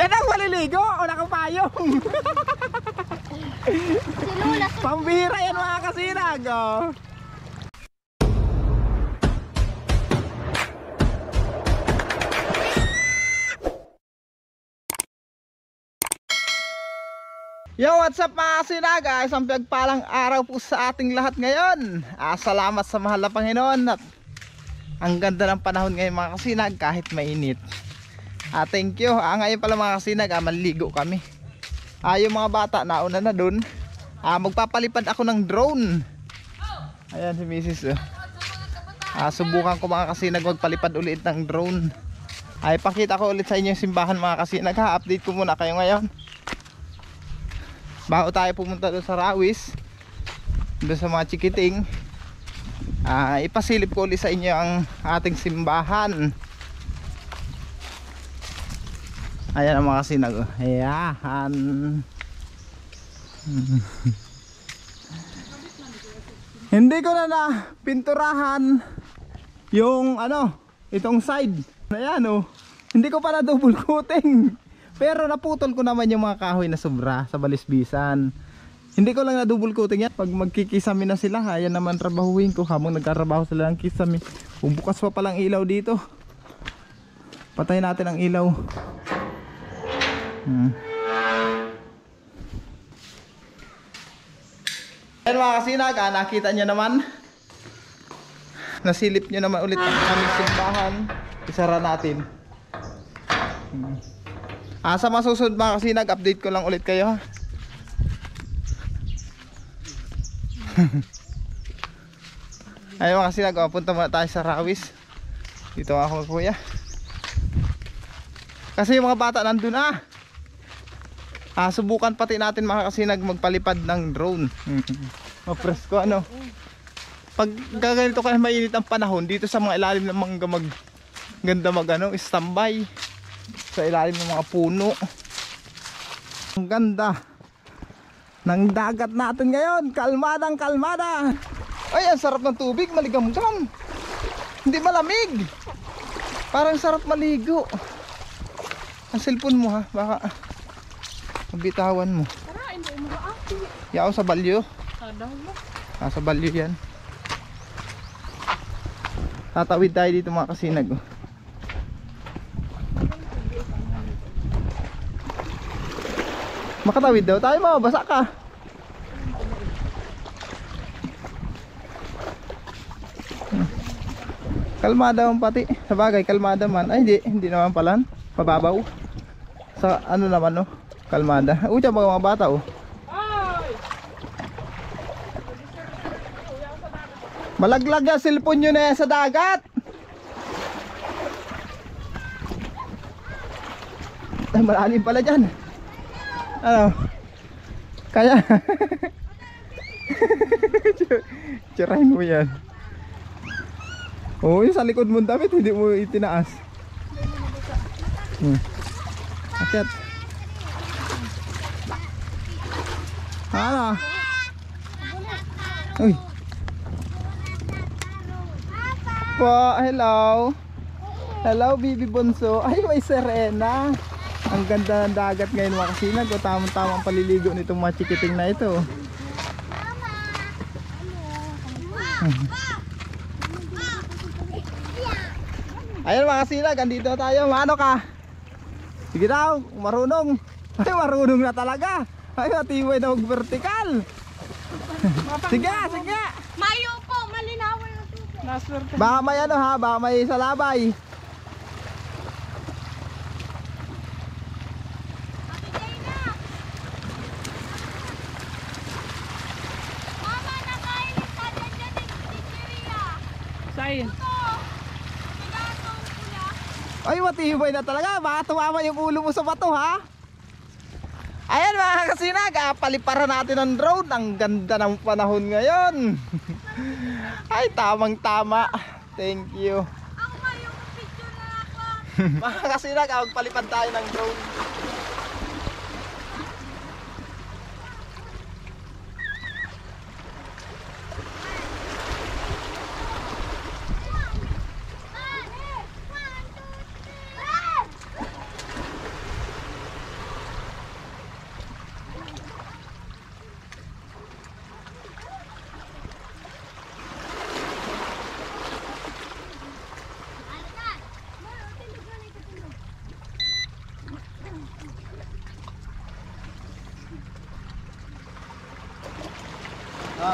Nang maliligo o nakapayong. Pambihira yan mga kasinag. Oh. Yo, what's up mga kasinaga? Isang pagpalang araw po sa ating lahat ngayon. Salamat sa mahal na Panginoon at ang ganda ng panahon ngayon mga kasinag kahit mainit. Thank you. Ngayon pala mga kasinag, maliligo kami. Yung mga bata nauna na dun. Magpapalipad ako ng drone. Ayan si Mrs. Subukan ko mga kasinag magpalipad ulit ng drone. Pakita ko ulit sa inyo yung simbahan mga kasinag. Update ko muna kayo ngayon. Bago tayo pumunta doon sa Rawis, doon sa mga chikiting, ipasilip ko ulit sa inyo ang ating simbahan. Ayan ang mga kasinag. Ayan. Hindi ko na pinturahan yung itong side. Ayan hindi ko pa na double coating. Pero naputol ko naman yung mga kahoy na sobra sa balisbisan. Hindi ko lang na double coating yan. Pag magkikisami na sila, ayan naman trabahuin ko habang nagkatrabaho sila ng kisami. Bukas pa palang ilaw dito. Patayin natin ang ilaw. Ayan mga kasinag, nakita nyo naman. Nasilip nyo naman ulit ang aming simbahan. Isara natin. Sa masusunod mga kasinag, update ko lang ulit kayo. Ayun mga kasinag, punta muna tayo sa Rawis. Dito ako kuya. Kasi yung mga bata nandun subukan pati natin mga kasinag magpalipad ng drone. Mapresko pag gaganito kayo mainit ang panahon, dito sa mga ilalim ng mga ganda standby sa ilalim ng mga puno. Ang ganda ng dagat natin ngayon. Kalmadang kalmada. Ay, ang sarap ng tubig, maligamgam. Hindi malamig. Parang sarap maligo. Ang cellphone mo baka mabitawan mo. Yaw sa balyo. Sa balyo yan. Tatawid tayo dito mga kasinag. Makatawid daw tayo, mababasa ka. Kalmada man pati. Sabagay kalmada man. Ay hindi naman pala. Pababaw. Sa naman kalmada. Uy, mga bata Malaglag yung cellphone nyo na yan sa dagat. Ay, malalim pala dyan. Kaya tsirahin mo yan. Yung sa likod mo damit hindi mo itinaas. Akyat. Uy. Hello. Hello baby bunso. Ay, may Serena. Ang ganda ng dagat ngayon mga kasinag. Tamang-tamang paliligo nitong mga chikiting na ito. Ayun mga kasinag, andito tayo. Ano ka? Sige daw, marunong. Ay, marunong na talaga. Ay, matibay na mag-vertical. Sige. Mayo po, malinawan na ito. Baka may baka may salabay. Ay, matibay na talaga. Baka tumama yung ulo mo sa bato Ayan mga kasinag, paliparan natin ng drone. Ang ganda ng panahon ngayon. Ay, tamang tama. Thank you. Ako ba yung picture na ako? Mga kasinag, magpalipad tayo ng drone.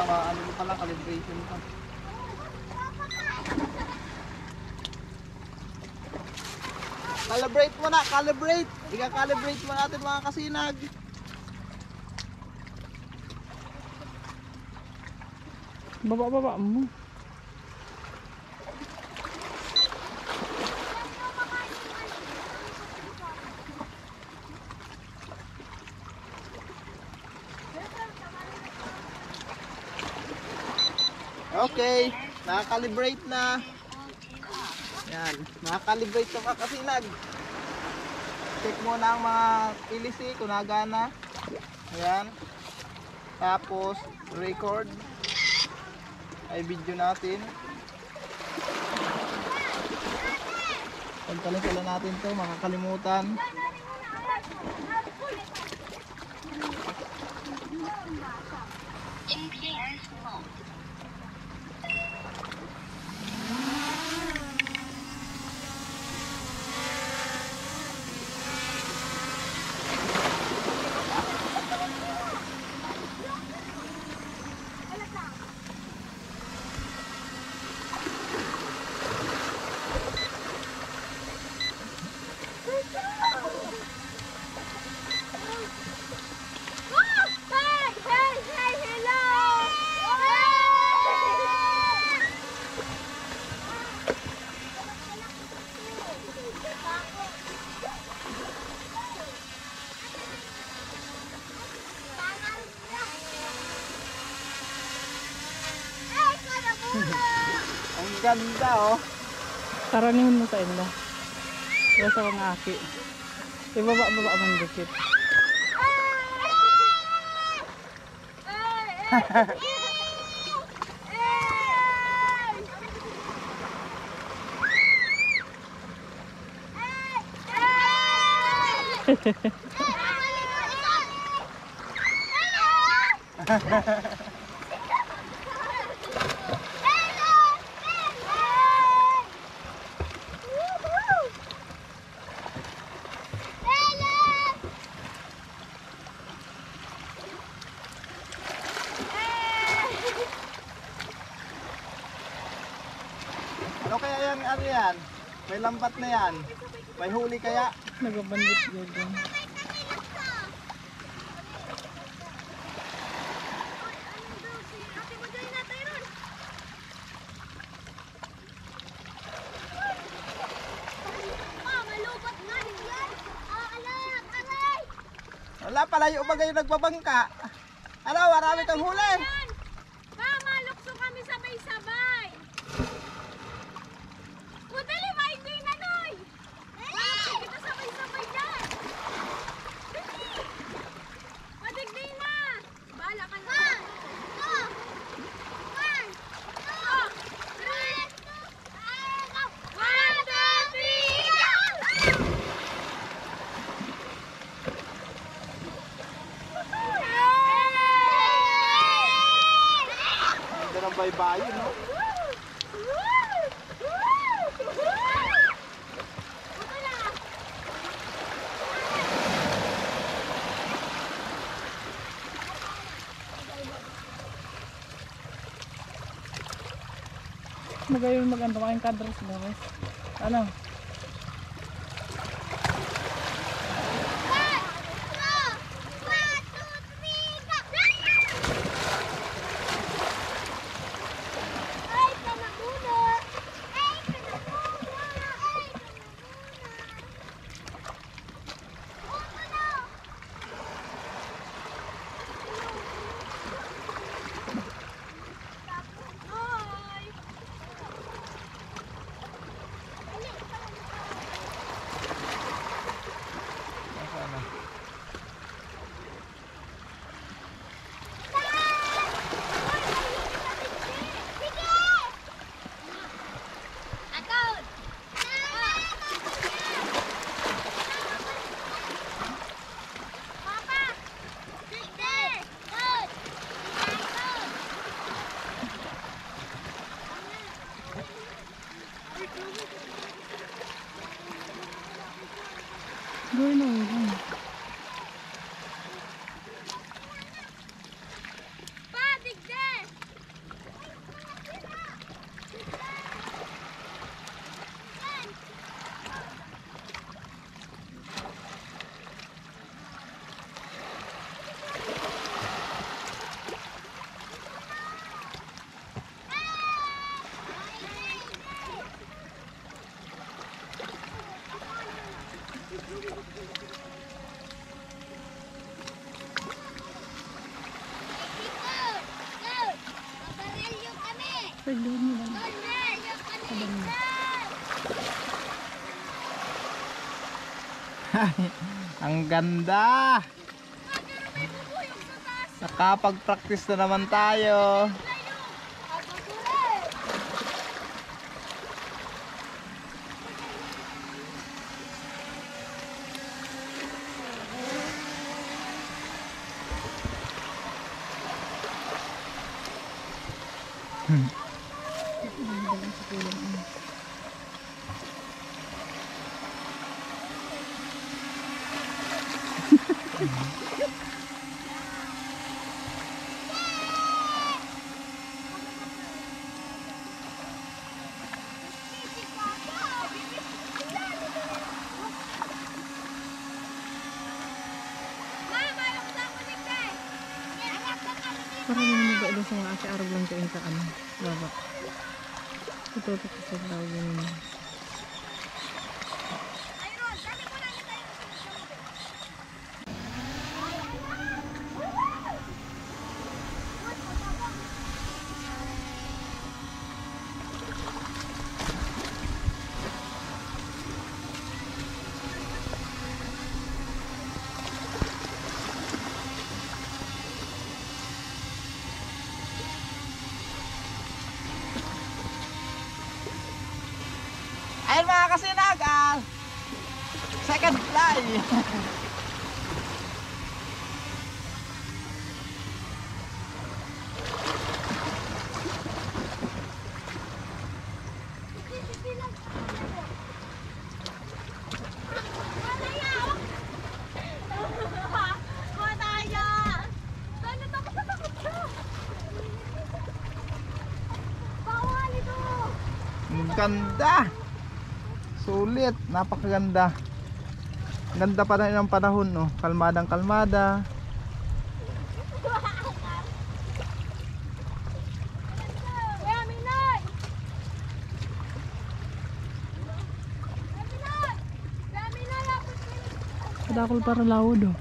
ano pala, calibration pa. Calibrate mo na, calibrate! Ika-calibrate mo natin mga kasinag. Baba mo. Okay, nakakalibrate na. Yan, nakakalibrate na mga kasinag. Check mo na ang mga PLC kung nagana. Ayan. Tapos, record. Ay video natin. Pagkalisala natin to, makakalimutan. Ang ganda oh. Taranin mo sa inyo. Kaya sa mga aki. Ibaba mong dikit. Ano kaya yan, ano yan? May lambat na yan. May huli kaya? Nagabandit yun. Wala, palayo ba kayo nagbabangka? Ano, marami kang huli. Malukso kami sabay-sabay. Madali ba? Hindi na, Noy. Malukso kita sabay-sabay dyan. Dali. Madigdi na. Bahala ka na. Ganda ng baybayin, no? Magayon maganda kayong kadros na guys. Ano? Gawin na yun. Pa, digde! Tignan mo lang. Ang ganda! Nakapag-practice na naman tayo. Parang yung mga doon sa mga ate arog lang kain sa ano. Baba. Ito sa tawag yun. Ayun mga kasinag, second fly. Ang ganda. Sulit, napakaganda. Ganda pa rin ng panahon, no? Kalmadang kalmada. Kadakol para lawod oh.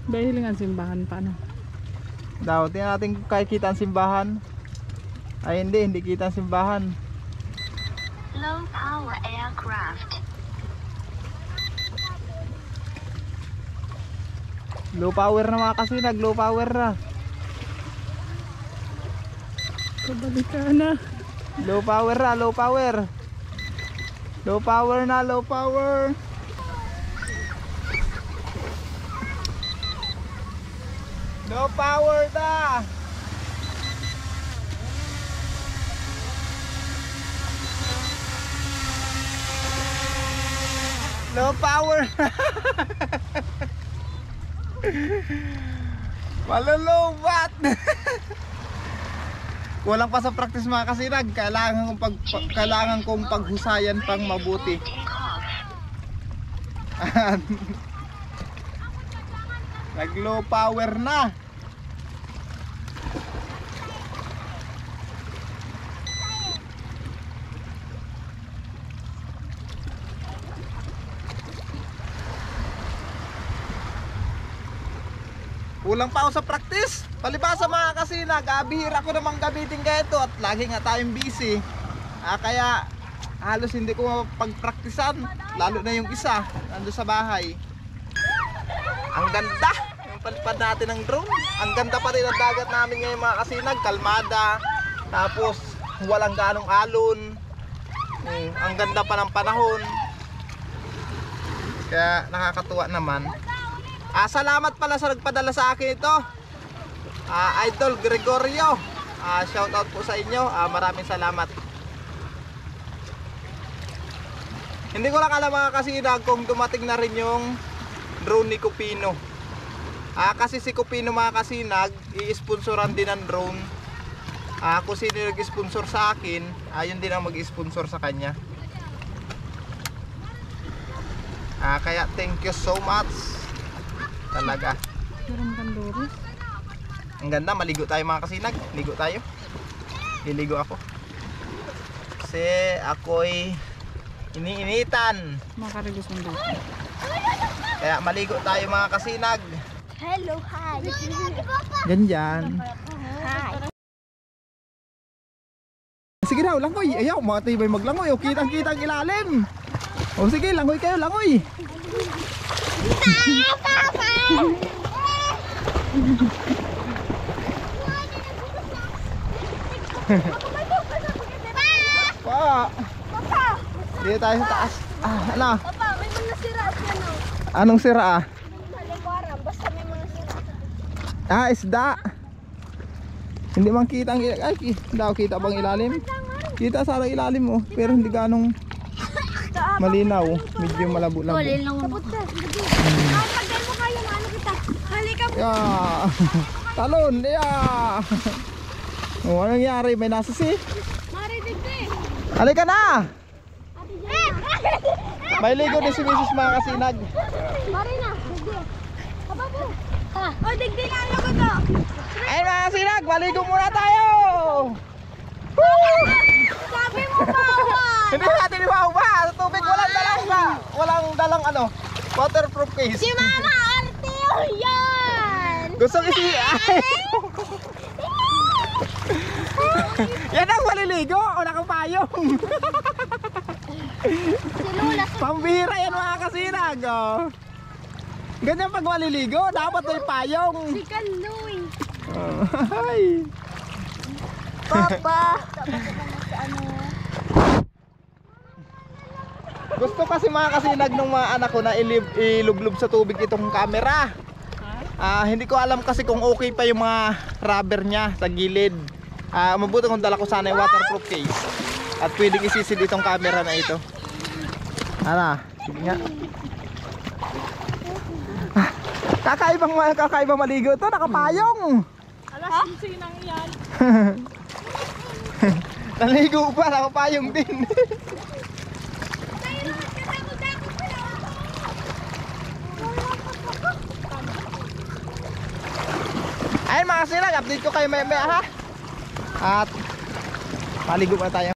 Dahil nga simbahan pa no. Daw, tingnan natin kung kaya kita ang simbahan. Ay hindi kita ang simbahan. Low power aircraft. Low power na mga kasinag, low power na. Kabalik ka na. Low power na, low power. Low power na, low power. Low power na. Low power. Malulubat. Walang pa sa practice mga kasinag. Kailangan kong paghusayan pang mabuti. Nag low power na. Kulang pa ako sa practice. Palibasa mga kasinag, bihira ko namang gamitin ganito at lagi nga tayong busy. Kaya halos hindi ko mapagpraktisan, lalo na yung isa nando sa bahay. Ang ganda yung palipad natin ng drone. Ang ganda pa rin ang dagat namin ngayon mga kasinag, kalmada. Tapos walang ganong alon. Ang ganda pa ng panahon. Kaya nakakatuwa naman. Salamat pala sa nagpadala sa akin ito. Idol Gregorio. Shout out po sa inyo. Maraming salamat. Hindi ko lang alam mga kasinag kung dumating na rin yung drone ni Cupino. Kasi si Cupino mga kasinag, i-sponsoran din ng drone. Kung sino yung nag-sponsor sa akin, yun din ang mag-sponsor sa kanya. Kaya thank you so much. Talaga. Meron kang doris. Ang ganda, maligo tayo mga kasinag. Ligo tayo. Liligo ako. Kasi ako'y iniinitan. Makarigos ng dito. Kaya maligo tayo mga kasinag. Hello, hi. Ganyan. Hi. Sige daw, langoy. Ayaw, matibay maglangoy. O, kitang-kitang ilalim. O sige, langoy kayo, langoy. Pa! Dito tayo sa taas. Ano? Papa, may mga sira siya, no? Anong sira Malikuaran, basta may mga sira. Isda. Hindi man kita ang ay, daw kita bang ilalim? Kita sa ilalim mo, pero hindi ganong malinaw, medyo malabo-labo. Sabot ka. Pagdal mo kayo, ano kita? Halika po. Yeah. Talon, yeah. Oh, anong nangyari? May nasisi? Marinig na eh. Halika na! Ate Jenna. May ligo din si Mrs. mga kasinag. Marina, digdi. Aba po. O, digdi na ano ko to. Ayun mga kasinag, maligo muna tayo! Sabi mo bawal. Hindi natin ibawa sa tubig, walang dalang ano, waterproof case. Si Mama Arte yan. Gusto isi... Yan ang maliligo o nakapayong. Si Lula. Pambira yan mga kasinag. Oh. Ganyan pag maliligo, dapat may payong. Si Kaloy. Oh, ay. Papa. Dapat naman sa ano. Gusto kasi mga kasinag ng mga anak ko na ilublob sa tubig itong camera. Hindi ko alam kasi kung okay pa yung mga rubber niya sa gilid. Mabuti kung dala ko sana yung waterproof case. At pwedeng isisid itong camera na ito. Ano? Sige nga. Kakaibang maligo ito, nakapayong. Alas, sinang yan. Naligo pa, nakapayong din. Ayun mga sinag, update ko kayo maya ha. At maligo pa tayo.